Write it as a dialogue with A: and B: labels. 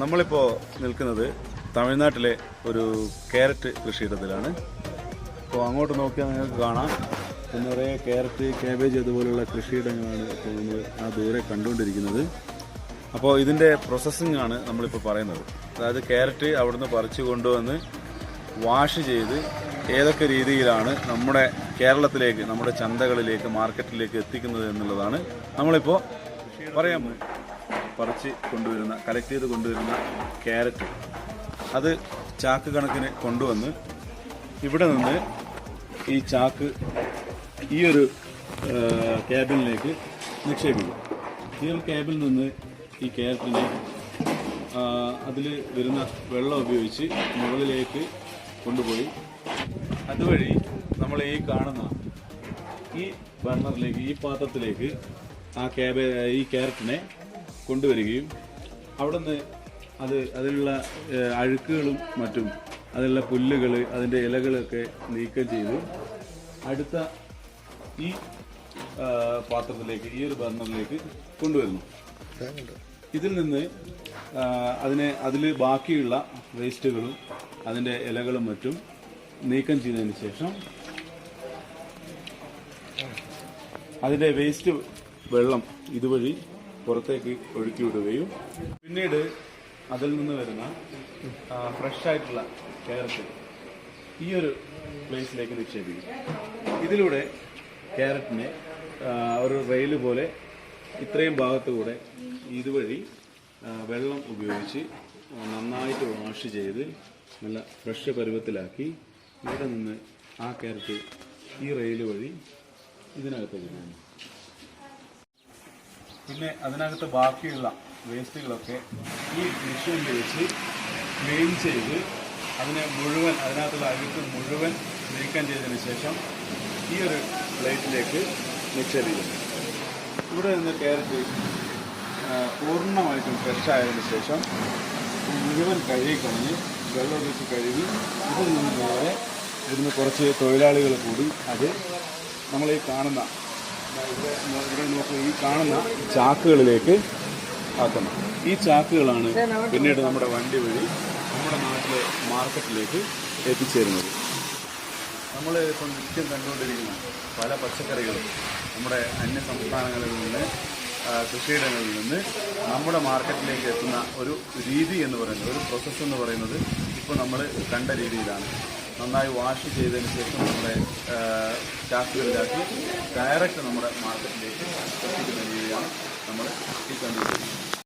A: നമ്മളിപ്പോൾ നിൽക്കുന്നത് തമിഴ്നാട്ടിലെ ഒരു ക്യാരറ്റ് കൃഷിയിടത്തിലാണ്. അപ്പോൾ അങ്ങോട്ട് നോക്കിയാൽ നിങ്ങൾക്ക് കാണാം നിറയെ ക്യാരറ്റ്, കാബേജ് അതുപോലുള്ള കൃഷിയിടങ്ങളാണ് ഇപ്പോൾ നമ്മൾ ആ ദൂരെ കണ്ടുകൊണ്ടിരിക്കുന്നത്. അപ്പോൾ ഇതിൻ്റെ പ്രോസസ്സിംഗ് ആണ് നമ്മളിപ്പോൾ പറയുന്നത്. അതായത് ക്യാരറ്റ് അവിടുന്ന് പറിച്ചു കൊണ്ടുവന്ന് വാഷ് ചെയ്ത് ഏതൊക്കെ രീതിയിലാണ് നമ്മുടെ കേരളത്തിലേക്ക്, നമ്മുടെ ചന്തകളിലേക്ക്, മാർക്കറ്റിലേക്ക് എത്തിക്കുന്നത് എന്നുള്ളതാണ് നമ്മളിപ്പോൾ പറയാൻ പോകുന്നത്. പറിച്ച് കൊണ്ടുവരുന്ന, കളക്ട് ചെയ്ത് കൊണ്ടുവരുന്ന ക്യാരറ്റ് അത് ചാക്ക് കണക്കിന് കൊണ്ടുവന്ന് ഇവിടെ നിന്ന് ഈ ചാക്ക് ഈ ഒരു ക്യാബിനിലേക്ക് നിക്ഷേപിക്കും. ഈ ഒരു ക്യാബിൽ നിന്ന് ഈ ക്യാരറ്റിനെ അതിൽ വരുന്ന വെള്ളം ഉപയോഗിച്ച് മുകളിലേക്ക് കൊണ്ടുപോയി അതുവഴി നമ്മൾ ഈ കാണുന്ന ഈ ബർണറിലേക്ക്, ഈ പാത്രത്തിലേക്ക് ഈ ക്യാരറ്റിനെ കൊണ്ടുവരികയും അവിടുന്ന് അതിലുള്ള അഴുക്കുകളും മറ്റും, അതിലുള്ള പുല്ലുകൾ, അതിൻ്റെ ഇലകളൊക്കെ നീക്കം ചെയ്ത് അടുത്ത ഈ പാത്രത്തിലേക്ക്, ഈ ഒരു ബർണറിലേക്ക് കൊണ്ടുവരുന്നു. ഇതിൽ നിന്ന് അതിൽ ബാക്കിയുള്ള വേസ്റ്റുകളും അതിൻ്റെ ഇലകളും മറ്റും നീക്കം ചെയ്തതിന് ശേഷം അതിൻ്റെ വേസ്റ്റ് വെള്ളം ഇതുവഴി പുറത്തേക്ക് ഒഴുക്കി വിടുകയും പിന്നീട് അതിൽ നിന്ന് വരുന്ന ഫ്രഷ് ആയിട്ടുള്ള ക്യാരറ്റ് ഈ ഒരു പ്ലേസിലേക്ക് നിക്ഷേപിക്കും. ഇതിലൂടെ ക്യാരറ്റിനെ ഒരു റെയിൽ പോലെ ഇത്രയും ഭാഗത്തുകൂടെ ഇതുവഴി വെള്ളം ഉപയോഗിച്ച് നന്നായിട്ട് വാഷ് ചെയ്ത് നല്ല ഫ്രഷ് പരുവത്തിലാക്കി ഇവിടെ നിന്ന് ആ ക്യാരറ്റ് ഈ റെയിൽ വഴി ഇതിനകത്തേക്ക് പോകുന്നു. പിന്നെ അതിനകത്ത് ബാക്കിയുള്ള വേസ്റ്റുകളൊക്കെ ഈ മെഷീനിൽ വെച്ച് ക്ലീൻ ചെയ്ത് അതിനെ മുഴുവൻ, അതിനകത്തുള്ള അഴുക്ക് മുഴുവൻ നീക്കം ചെയ്തതിന് ശേഷം ഈ ഒരു പ്ലേറ്റിലേക്ക് നിക്ഷേപിക്കുന്നു. ഇവിടെ നിന്ന് ക്യാരറ്റ് പൂർണ്ണമായിട്ടും ഫ്രഷ് ആയതിനു ശേഷം മുഴുവൻ കഴുകിക്കളഞ്ഞ് വെള്ളം വെച്ച് കഴുകി ഇതിൽ നിന്ന് നേരെ ഇതിന് കുറച്ച് തൊഴിലാളികൾ കൂടി അത് നമ്മൾ ഈ കാണുന്ന ഇവിടെ നോക്കുക, ഈ കാണുന്ന ചാക്കുകളിലേക്ക് ആക്കണം. ഈ ചാക്കുകളാണ് പിന്നീട് നമ്മുടെ വണ്ടി വഴി നമ്മുടെ നാട്ടിലെ മാർക്കറ്റിലേക്ക് എത്തിച്ചേരുന്നത്. നമ്മൾ ഇപ്പം നിത്യം കണ്ടുകൊണ്ടിരിക്കുന്ന പല പച്ചക്കറികളും നമ്മുടെ അന്യ സംസ്ഥാനങ്ങളിൽ നിന്ന്, കൃഷിയിടങ്ങളിൽ നിന്ന് നമ്മുടെ മാർക്കറ്റിലേക്ക് എത്തുന്ന ഒരു രീതി എന്ന് പറയുന്നത്, ഒരു പ്രോസസ്സ് എന്ന് പറയുന്നത് ഇപ്പോൾ നമ്മൾ കണ്ട രീതിയിലാണ്. നന്നായി വാഷ് ചെയ്തതിന് ശേഷം നമ്മുടെ ചാക്കുകളിലാക്കി ഡയറക്റ്റ് നമ്മുടെ മാർക്കറ്റിലേക്ക് എത്തിക്കുന്ന രീതിയാണ് നമ്മൾ ഈ കണ്ടുകൊണ്ടിരിക്കുന്നത്.